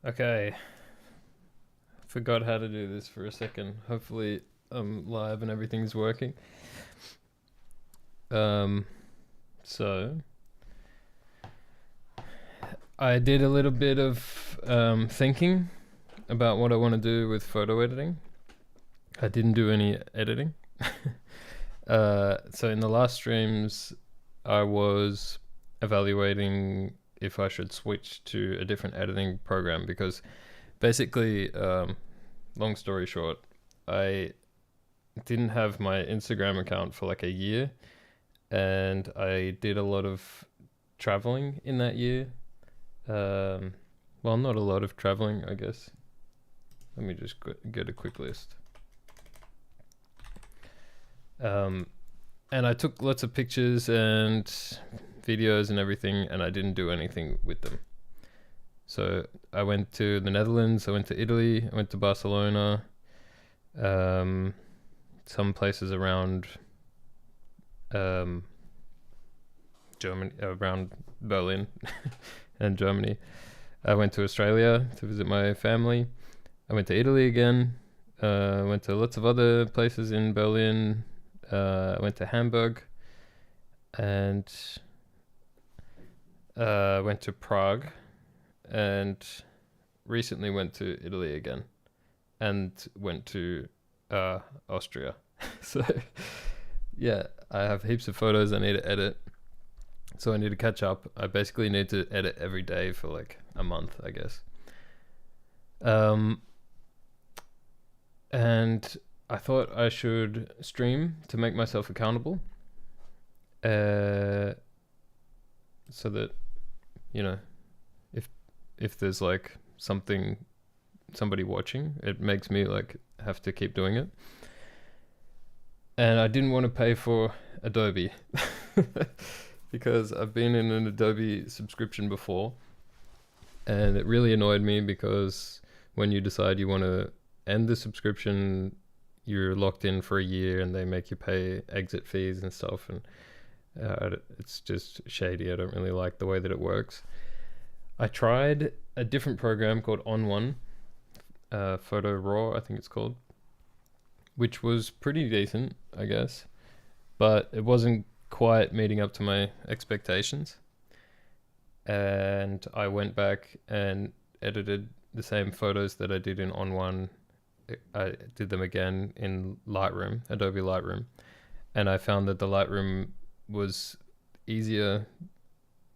Okay, forgot how to do this for a second. Hopefully, I'm live and everything's working. Um, so I did a little bit of thinking about what I want to do with photo editing. I didn't do any editing. So in the last streams, I was evaluating if I should switch to a different editing program because basically, long story short, I didn't have my Instagram account for like a year, and I did a lot of traveling in that year. Well, not a lot of traveling, I guess. Let me just get a quick list. And I took lots of pictures and videos and everything, and I didn't do anything with them. So I went to the Netherlands, I went to Italy, I went to Barcelona, some places around Germany, around Berlin and Germany. I went to Australia to visit my family. I went to Italy again. Went to lots of other places in Berlin. I went to Hamburg and went to Prague, and recently went to Italy again and went to Austria. So yeah, I have heaps of photos I need to edit, so I need to catch up. I basically need to edit every day for like a month, I guess. And I thought I should stream to make myself accountable, so that, you know, if there's like somebody watching, it makes me like have to keep doing it. And I didn't want to pay for Adobe because I've been in an Adobe subscription before, and it really annoyed me because when you decide you want to end the subscription, you're locked in for a year and they make you pay exit fees and stuff, and it's just shady. I don't really like the way that it works. I tried a different program called On1, Photo Raw, I think it's called, which was pretty decent, I guess, but it wasn't quite meeting up to my expectations. And I went back and edited the same photos that I did in On1. I did them again in Lightroom, Adobe Lightroom, and I found that the Lightroom was easier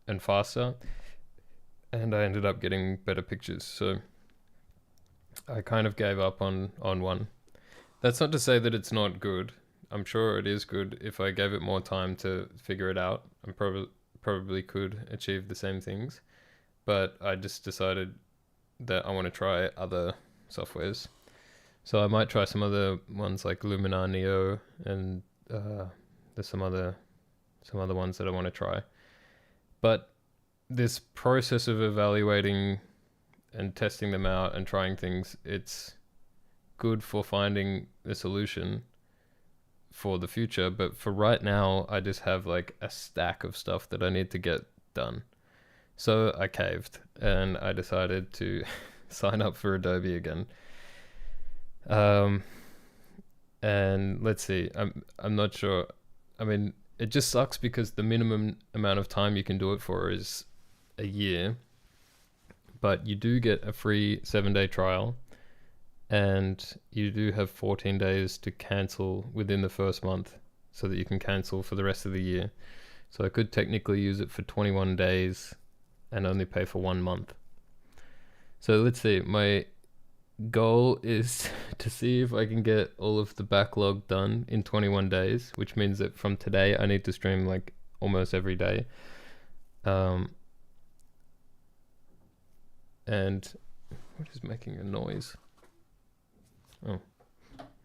and faster, and I ended up getting better pictures. So I kind of gave up on one. That's not to say that it's not good. I'm sure it is good. If I gave it more time to figure it out, I probably could achieve the same things. But I just decided that I want to try other softwares. So I might try some other ones like Luminar Neo, and there's some other ones that I want to try. But this process of evaluating and testing them out and trying things, it's good for finding a solution for the future. But for right now, I just have like a stack of stuff that I need to get done. So I caved and I decided to sign up for Adobe again. And let's see, I'm not sure. I mean, it just sucks because the minimum amount of time you can do it for is a year, but you do get a free 7-day trial, and you do have 14 days to cancel within the first month, so that you can cancel for the rest of the year. So I could technically use it for 21 days and only pay for 1 month. So let's see, my goal is to see if I can get all of the backlog done in 21 days, which means that from today I need to stream like almost every day. And what is making a noise? Oh,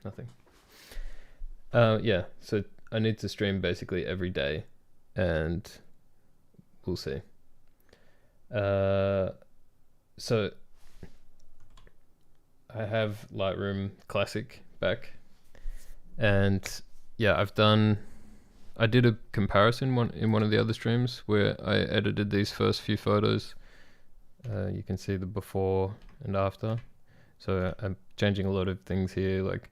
nothing. Yeah, so I need to stream basically every day, and we'll see. So I have Lightroom Classic back, and yeah, I did a comparison in one of the other streams where I edited these first few photos You can see the before and after. So I'm changing a lot of things here, like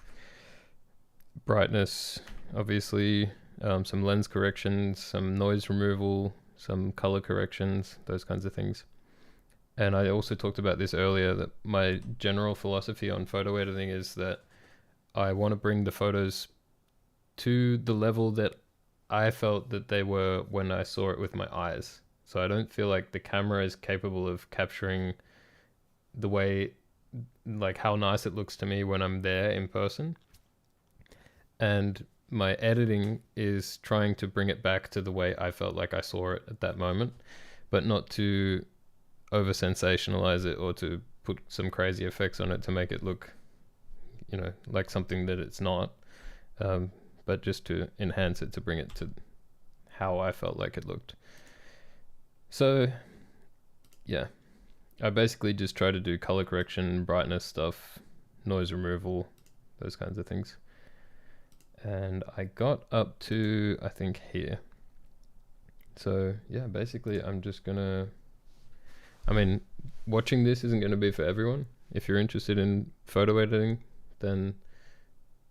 brightness, obviously, some lens corrections, some noise removal, some color corrections, those kinds of things. And I also talked about this earlier, that my general philosophy on photo editing is that I want to bring the photos to the level that I felt that they were when I saw it with my eyes. So I don't feel like the camera is capable of capturing the way, like how nice it looks to me when I'm there in person. And my editing is trying to bring it back to the way I felt like I saw it at that moment, but not to over sensationalize it or to put some crazy effects on it to make it look, like something that it's not. But just to enhance it, to bring it to how I felt like it looked. So, yeah, I basically just try to do color correction, brightness stuff, noise removal, those kinds of things. And I got up to, I think, here. So, yeah, basically I'm just gonna, watching this isn't gonna be for everyone. If you're interested in photo editing, then,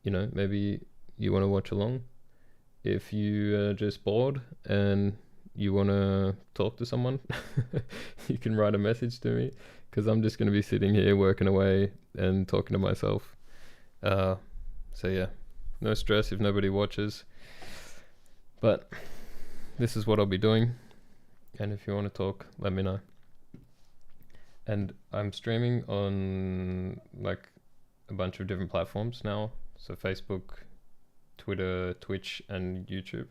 maybe you want to watch along. If you are just bored and you want to talk to someone, you can write a message to me, because I'm just going to be sitting here working away and talking to myself. So yeah, no stress if nobody watches, but this is what I'll be doing. And if you want to talk, let me know. And I'm streaming on like a bunch of different platforms now. So Facebook, Twitter, Twitch, and YouTube.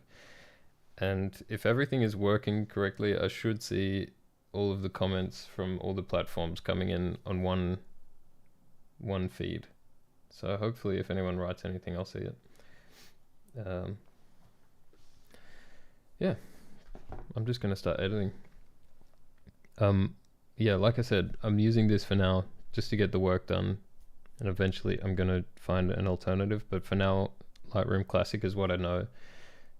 And if everything is working correctly, I should see all of the comments from all the platforms coming in on one feed. So hopefully if anyone writes anything, I'll see it. Yeah, I'm just going to start editing. Yeah, like I said, I'm using this for now just to get the work done. And eventually I'm going to find an alternative. But for now, Lightroom Classic is what I know.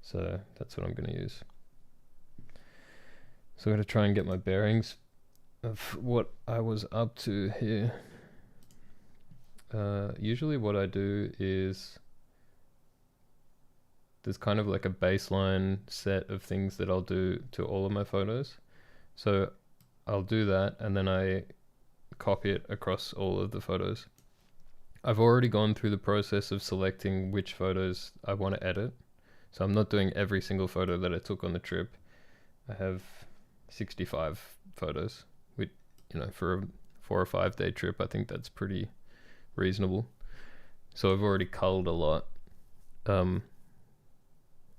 So that's what I'm going to use. So I'm going to try and get my bearings of what I was up to here. Usually what I do is there's kind of like a baseline set of things that I'll do to all of my photos. So I'll do that and then I copy it across all of the photos. I've already gone through the process of selecting which photos I want to edit. So I'm not doing every single photo that I took on the trip. I have 65 photos, which, for a 4 or 5 day trip, I think that's pretty reasonable. So I've already culled a lot.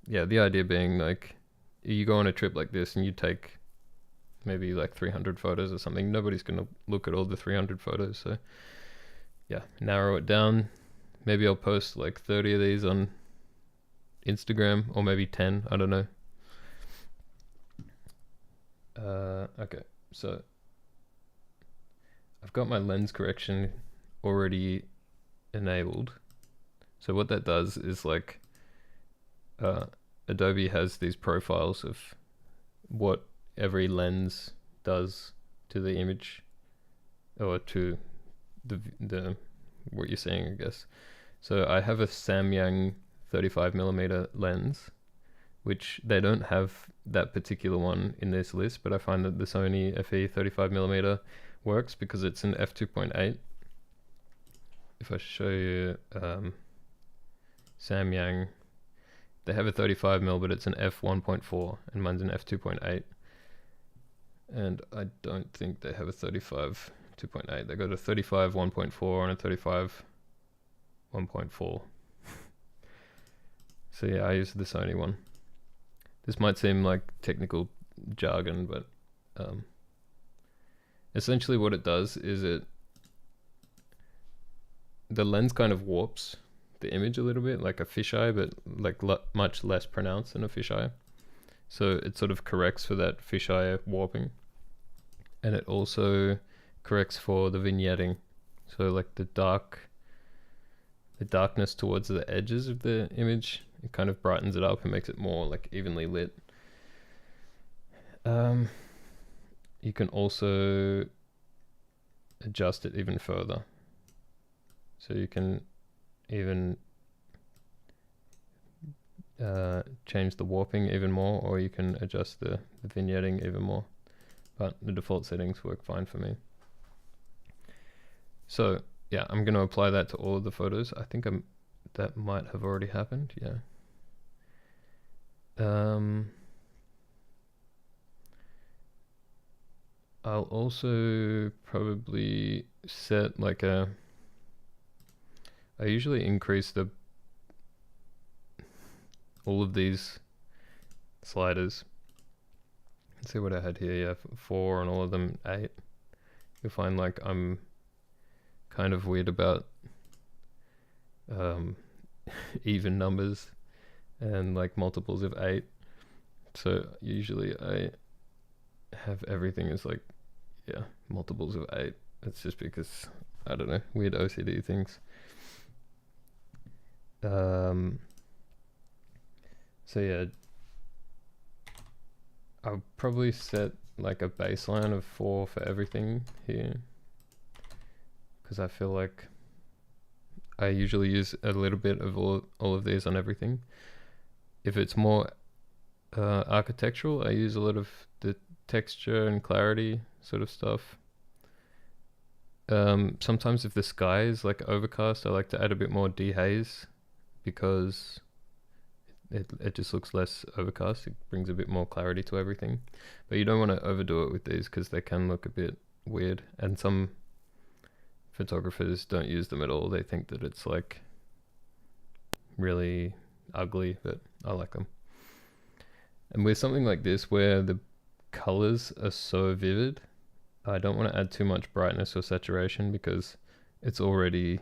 Yeah, the idea being like, you go on a trip like this and you take maybe like 300 photos or something. Nobody's going to look at all the 300 photos. So yeah, narrow it down. Maybe I'll post like 30 of these on Instagram, or maybe 10, I don't know. Okay, so I've got my lens correction already enabled. So what that does is like, Adobe has these profiles of what every lens does to the image, or to the what you're seeing, I guess. So I have a Samyang 35mm lens, which they don't have that particular one in this list, but I find that the Sony FE 35mm works because it's an f2.8. If I show you Samyang, they have a 35mm, but it's an f1.4, and mine's an f2.8. And I don't think they have a 35 2.8. They got a 35 1.4 and a 35 1.4. So yeah, I use the Sony one. This might seem like technical jargon, but essentially what it does is the lens kind of warps the image a little bit, like a fisheye, but like much less pronounced than a fisheye. So it sort of corrects for that fisheye warping, and it also corrects for the vignetting. So like the darkness towards the edges of the image, it kind of brightens it up and makes it more like evenly lit. You can also adjust it even further. So you can even change the warping even more, or you can adjust the vignetting even more. But the default settings work fine for me. So yeah, I'm going to apply that to all of the photos. I think that might have already happened. Yeah. I'll also probably set like I usually increase all of these sliders. Let's see what I had here. Yeah, 4 and all of them 8. You'll find like I'm kind of weird about even numbers and like multiples of 8. So usually I have everything as like, yeah, multiples of 8. That's just because, I don't know, weird OCD things. So yeah, I'll probably set like a baseline of 4 for everything here, because I feel like I usually use a little bit of all of these on everything. If it's more architectural, I use a lot of the texture and clarity sort of stuff. Sometimes if the sky is like overcast, I like to add a bit more dehaze, because it just looks less overcast. It brings a bit more clarity to everything. But you don't want to overdo it with these, because they can look a bit weird, and some photographers don't use them at all. They think that it's like really ugly, but I like them. And with something like this where the colors are so vivid, I don't want to add too much brightness or saturation, because it's already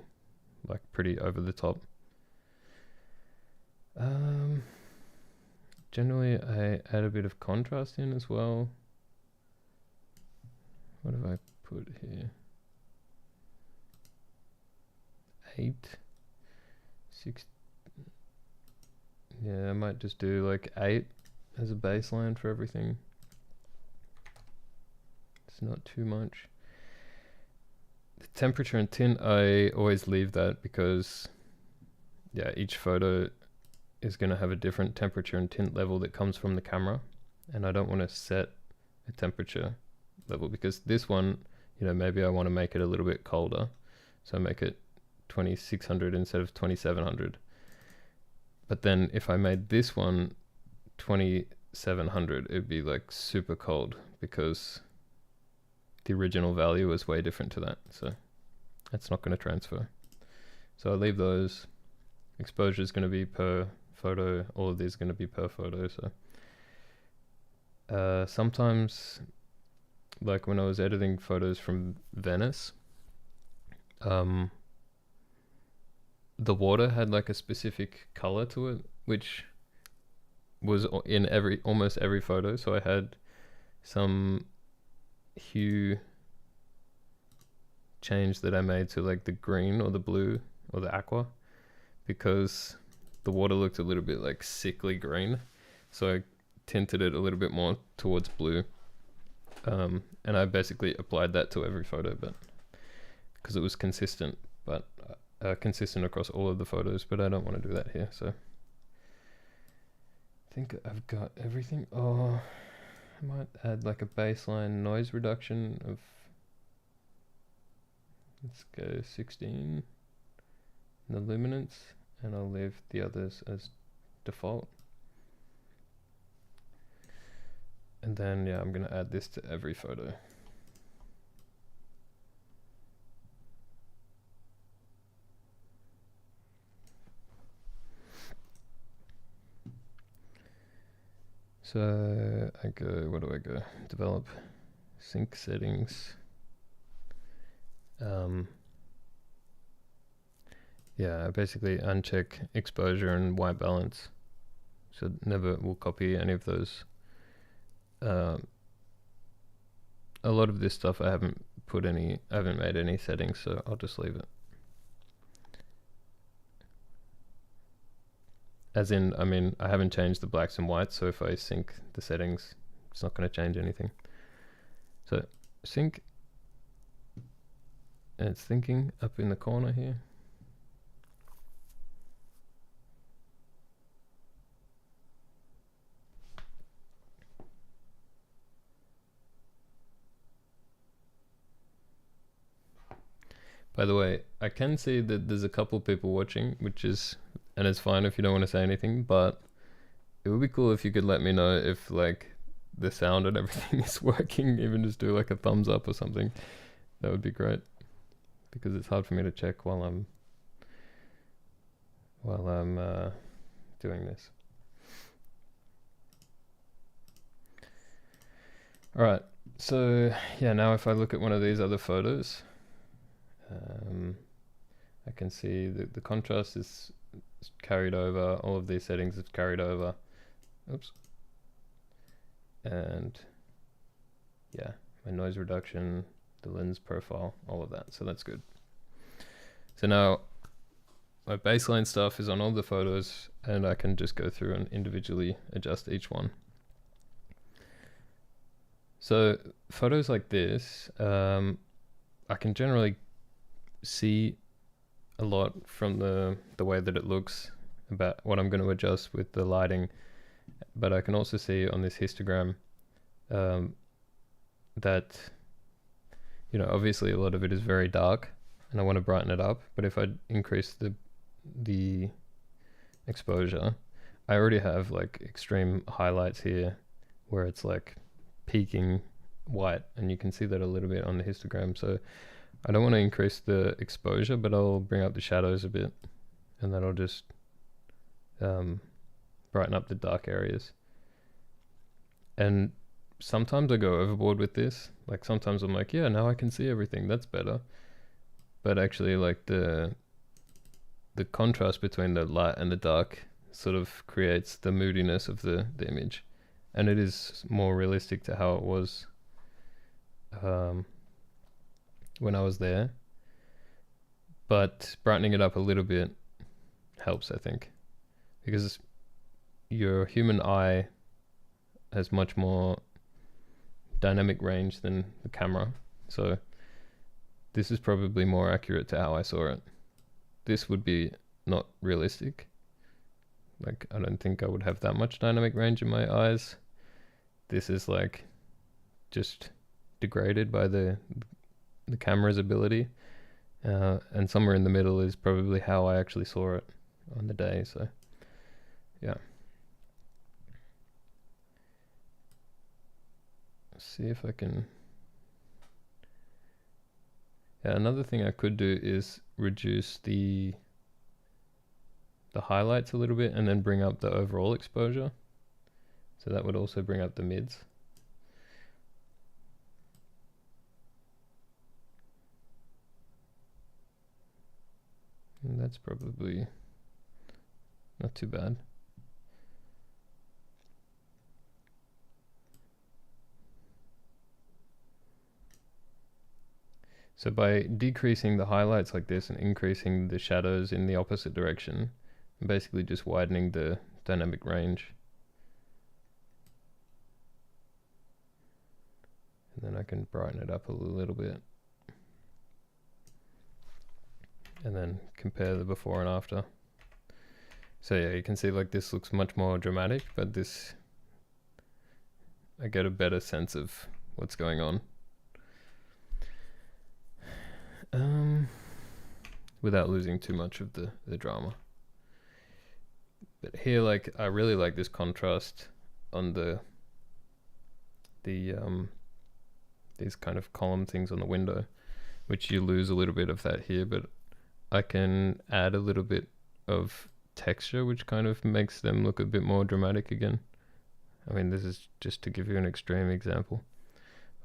like pretty over the top. Generally I add a bit of contrast in as well. What have I put here? 8, 6. Yeah, I might just do like 8 as a baseline for everything. It's not too much. The temperature and tint, I always leave that, because yeah, each photo is going to have a different temperature and tint level that comes from the camera, and I don't want to set a temperature level, because this one, you know, maybe I want to make it a little bit colder, so make it 2600 instead of 2700. But then if I made this one 2700, it'd be like super cold, because the original value was way different to that, so that's not going to transfer. So I leave those. Exposure is going to be per photo. All of these are going to be per photo. So sometimes, like when I was editing photos from Venice, the water had like a specific color to it, which was in almost every photo. So I had some hue change that I made to like the green or the blue or the aqua, because the water looked a little bit like sickly green, so I tinted it a little bit more towards blue, and I basically applied that to every photo, but because it was consistent, but consistent across all of the photos. But I don't want to do that here, so I think I've got everything. Oh, I might add like a baseline noise reduction of, let's go 16, and the luminance, and I'll leave the others as default. And then yeah, I'm gonna add this to every photo. So I go, where do I go? Develop, sync settings. Yeah, I basically uncheck exposure and white balance, so never will copy any of those. A lot of this stuff I haven't made any settings, so I'll just leave it. As in, I mean, I haven't changed the blacks and whites, so if I sync the settings, it's not going to change anything. So sync, And it's thinking up in the corner here. By the way, I can see that there's a couple people watching, and it's fine if you don't want to say anything, but it would be cool if you could let me know if like the sound and everything is working, even just do like a thumbs up or something. That would be great, because it's hard for me to check while I'm doing this. All right, so yeah, now if I look at one of these other photos, I can see that the contrast is carried over, all of these settings have carried over. Oops. And yeah, my noise reduction, the lens profile, all of that, so that's good. So now my baseline stuff is on all the photos, and I can just go through and individually adjust each one. So photos like this, I can generally see a lot from the way that it looks about what I'm going to adjust with the lighting, but I can also see on this histogram that, you know, obviously a lot of it is very dark and I want to brighten it up, but if I increase the exposure, I already have like extreme highlights here where it's like peaking white, and you can see that a little bit on the histogram. So I don't want to increase the exposure, but I'll bring up the shadows a bit, and that'll just brighten up the dark areas. And sometimes I go overboard with this. Like sometimes I'm like, yeah, now I can see everything, that's better. But actually like the contrast between the light and the dark sort of creates the moodiness of the image. And it is more realistic to how it was when I was there. But brightening it up a little bit helps, I think, because your human eye has much more dynamic range than the camera. So this is probably more accurate to how I saw it. This would be not realistic. Like, I don't think I would have that much dynamic range in my eyes. This is like just degraded by the camera's ability. And somewhere in the middle is probably how I actually saw it on the day. So yeah. Let's see if I can. Yeah, another thing I could do is reduce the highlights a little bit and then bring up the overall exposure. So that would also bring up the mids. And that's probably not too bad. So by decreasing the highlights like this and increasing the shadows in the opposite direction, I'm basically just widening the dynamic range. And then I can brighten it up a little bit. And then compare the before and after. So yeah, you can see like this looks much more dramatic, but this, I get a better sense of what's going on. Without losing too much of the drama. But here, like, I really like this contrast on these kind of column things on the window, which you lose a little bit of that here, but I can add a little bit of texture, which kind of makes them look a bit more dramatic again. I mean, this is just to give you an extreme example.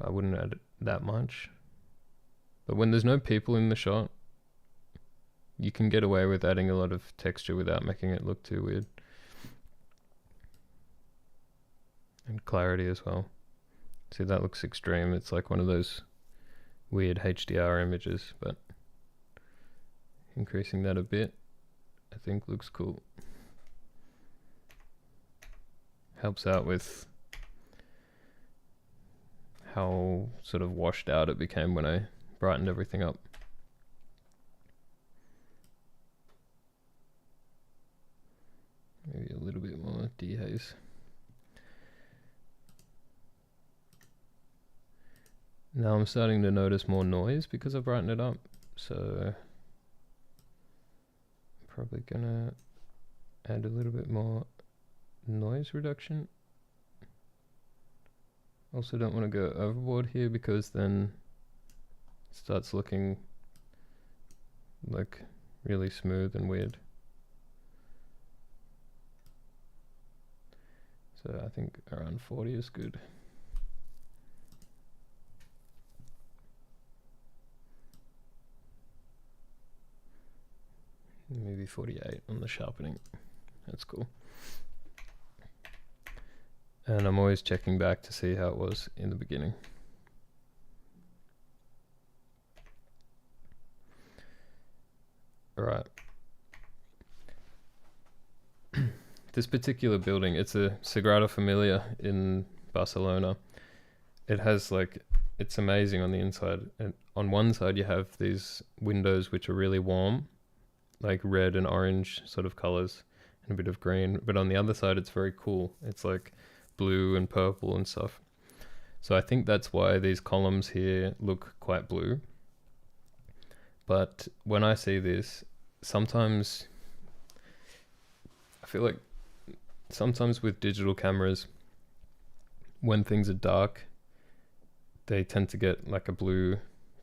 I wouldn't add that much. But when there's no people in the shot, you can get away with adding a lot of texture without making it look too weird. And clarity as well. See, that looks extreme. It's like one of those weird HDR images, but increasing that a bit, I think looks cool. Helps out with how sort of washed out it became when I brightened everything up. dehaze. Now I'm starting to notice more noise because I brightened it up, so I'm probably gonna add a little bit more noise reduction. Also don't want to go overboard here because then it starts looking like really smooth and weird. So I think around 40 is good. Maybe 48 on the sharpening. That's cool. And I'm always checking back to see how it was in the beginning. All right. This particular building, it's a Sagrada Familia in Barcelona. It has like, it's amazing on the inside. And on one side you have these windows which are really warm, like red and orange sort of colors and a bit of green. But on the other side it's very cool. It's like blue and purple and stuff. So I think that's why these columns here look quite blue. But when I see this, sometimes I feel like sometimes with digital cameras, when things are dark, they tend to get like a blue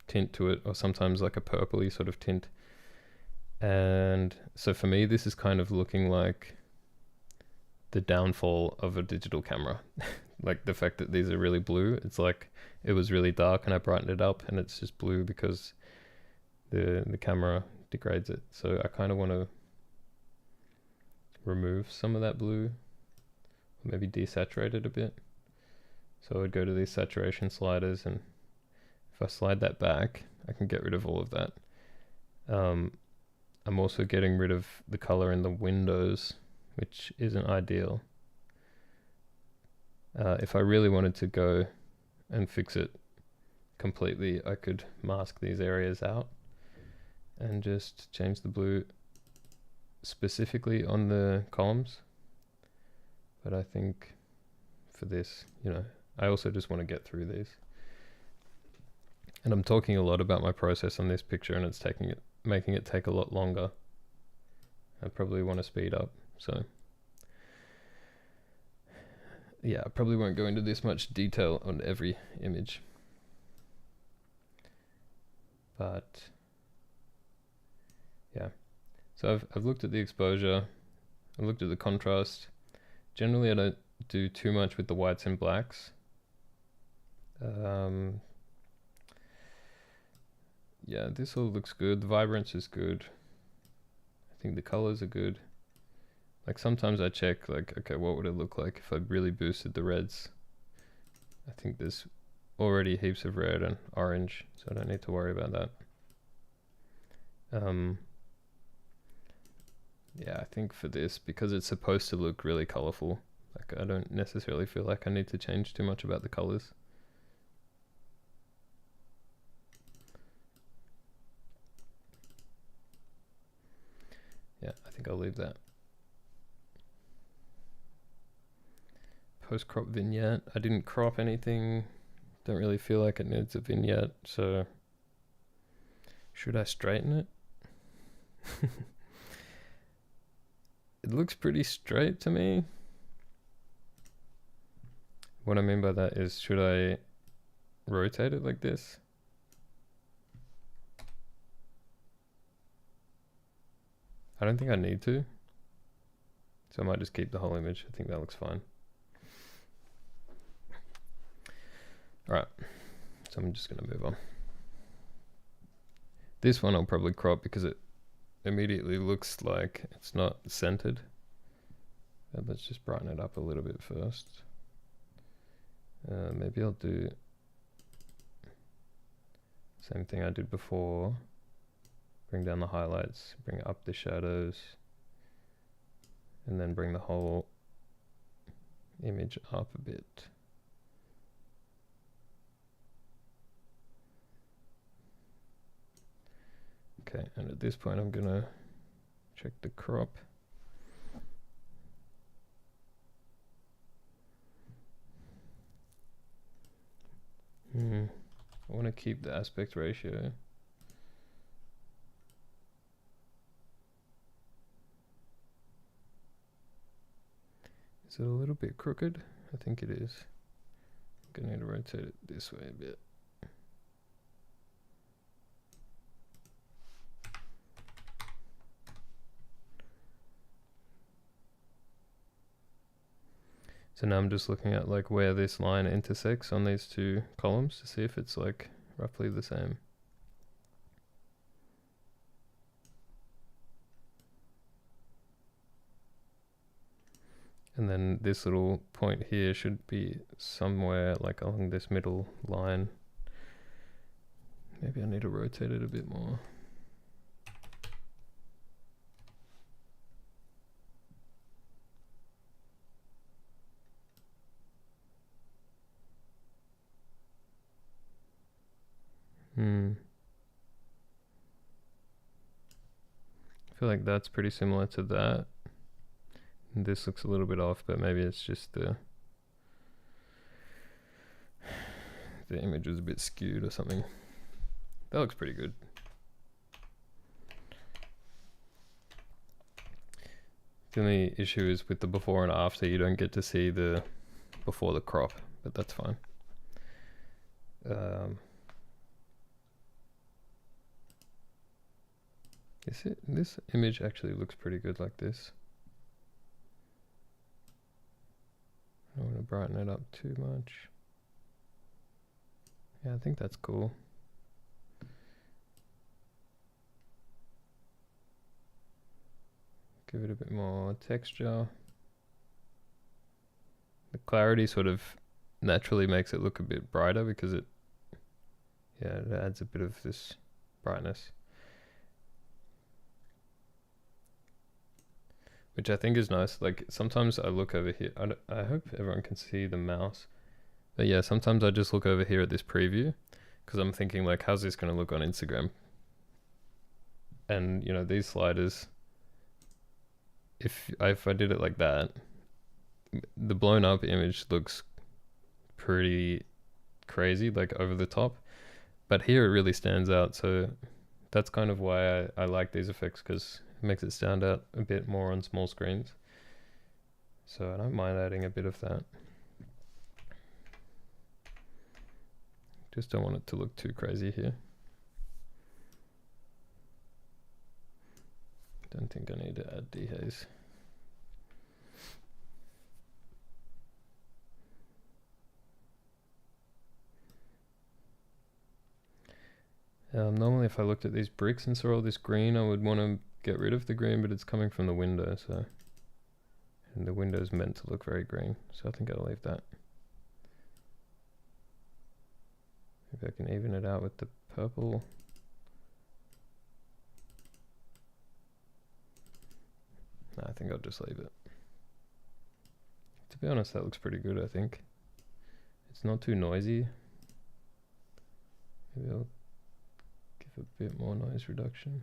tint to it, or sometimes like a purpley sort of tint. And so for me, this is kind of looking like the downfall of a digital camera. Like the fact that these are really blue, it's like it was really dark and I brightened it up and it's just blue because the camera degrades it. So I kind of want to remove some of that blue, or maybe desaturate it a bit. So I would go to these saturation sliders, and if I slide that back, I can get rid of all of that. I'm also getting rid of the color in the windows, which isn't ideal. If I really wanted to go and fix it completely, I could mask these areas out and just change the blue specifically on the columns. But I think for this, you know, I also just want to get through these. And I'm talking a lot about my process on this picture, and it's making it take a lot longer. I probably want to speed up, so yeah, I probably won't go into this much detail on every image. But yeah, so I've looked at the exposure, I've looked at the contrast. Generally I don't do too much with the whites and blacks. Yeah, this all looks good. The vibrance is good. I think the colors are good. Like sometimes I check like, okay, what would it look like if I really boosted the reds? I think there's already heaps of red and orange, so I don't need to worry about that. Yeah, I think for this, because it's supposed to look really colorful, like I don't necessarily feel like I need to change too much about the colors. Yeah, I think I'll leave that. Post-crop vignette. I didn't crop anything. Don't really feel like it needs a vignette, so should I straighten it? It looks pretty straight to me. What I mean by that is, should I rotate it like this? I don't think I need to, so I might just keep the whole image. I think that looks fine. Alright, so I'm just gonna move on. This one I'll probably crop because it immediately looks like it's not centered. But let's just brighten it up a little bit first. Maybe I'll do same thing I did before. Bring down the highlights, bring up the shadows, and then bring the whole image up a bit. Okay, and at this point I'm gonna check the crop. I want to keep the aspect ratio. Is it a little bit crooked? I think it is. I'm gonna need to rotate it this way a bit. So now I'm just looking at like where this line intersects on these two columns to see if it's like roughly the same. And then this little point here should be somewhere like along this middle line. Maybe I need to rotate it a bit more. I feel like that's pretty similar to that. And this looks a little bit off, but maybe it's just the image is a bit skewed or something. That looks pretty good. The only issue is with the before and after, you don't get to see the before the crop, but that's fine. This image actually looks pretty good like this. I don't want to brighten it up too much. Yeah, I think that's cool. Give it a bit more texture. The clarity sort of naturally makes it look a bit brighter because it adds a bit of this brightness. Which I think is nice. Like sometimes I look over here. I hope everyone can see the mouse. But yeah, sometimes I just look over here at this preview because I'm thinking like, how's this going to look on Instagram? And you know, these sliders, if I did it like that, the blown up image looks pretty crazy, like over the top. But here it really stands out. So that's kind of why I like these effects, because it makes it stand out a bit more on small screens. So I don't mind adding a bit of that. Just don't want it to look too crazy here. Don't think I need to add dehaze. Normally if I looked at these bricks and saw all this green, I would want to get rid of the green, but it's coming from the window, so, and the window is meant to look very green, so I think I'll leave that. Maybe I can even it out with the purple. No, I think I'll just leave it. To be honest, that looks pretty good, I think. It's not too noisy. Maybe I'll give a bit more noise reduction.